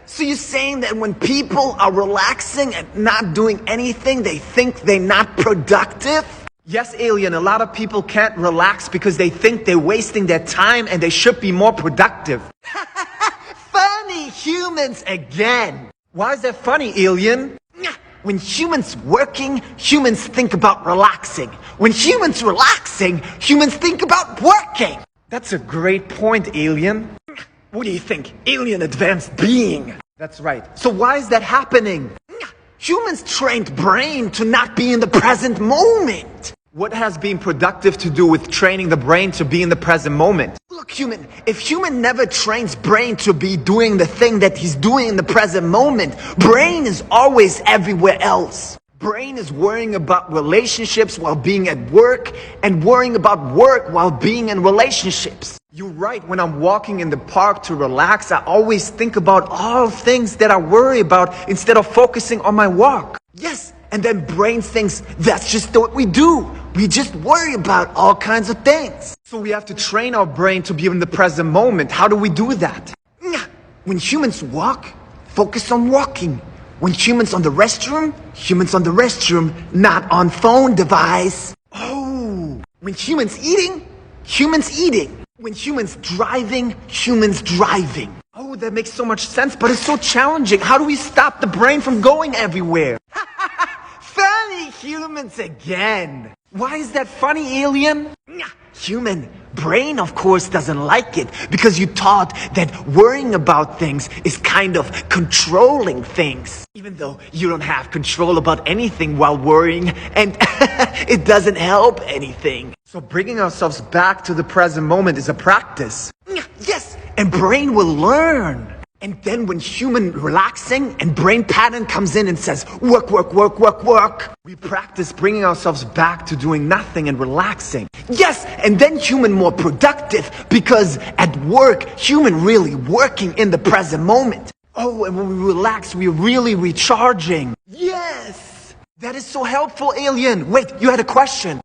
So you're saying that when people are relaxing and not doing anything, they think they're not productive? Yes, alien, a lot of people can't relax because they think they're wasting their time and they should be more productive. Funny humans again. Why is that funny, alien? When humans working, humans think about relaxing. When humans relaxing, humans think about working. That's a great point, alien. What do you think? Alien advanced being. That's right. So why is that happening? Humans trained brain to not be in the present moment. What has being productive to do with training the brain to be in the present moment? Look, human, if human never trains brain to be doing the thing that he's doing in the present moment, brain is always everywhere else. Brain is worrying about relationships while being at work and worrying about work while being in relationships. You're right, when I'm walking in the park to relax, I always think about all things that I worry about instead of focusing on my walk. Yes, and then brain thinks that's just what we do. We just worry about all kinds of things. So we have to train our brain to be in the present moment. How do we do that? When humans walk, focus on walking. When humans on the restroom, not on phone device. Oh, when humans eating. When humans driving. Oh, that makes so much sense, but it's so challenging. How do we stop the brain from going everywhere? Funny humans again. Why is that funny, alien? Human brain, of course, doesn't like it because you taught that worrying about things is kind of controlling things. Even though you don't have control about anything while worrying, and it doesn't help anything. So bringing ourselves back to the present moment is a practice. Yes, and brain will learn. And then when human relaxing and brain pattern comes in and says, work, we practice bringing ourselves back to doing nothing and relaxing. Yes, and then human more productive because at work, human really working in the present moment. Oh, and when we relax, we're really recharging. Yes, that is so helpful, alien. Wait, you had a question.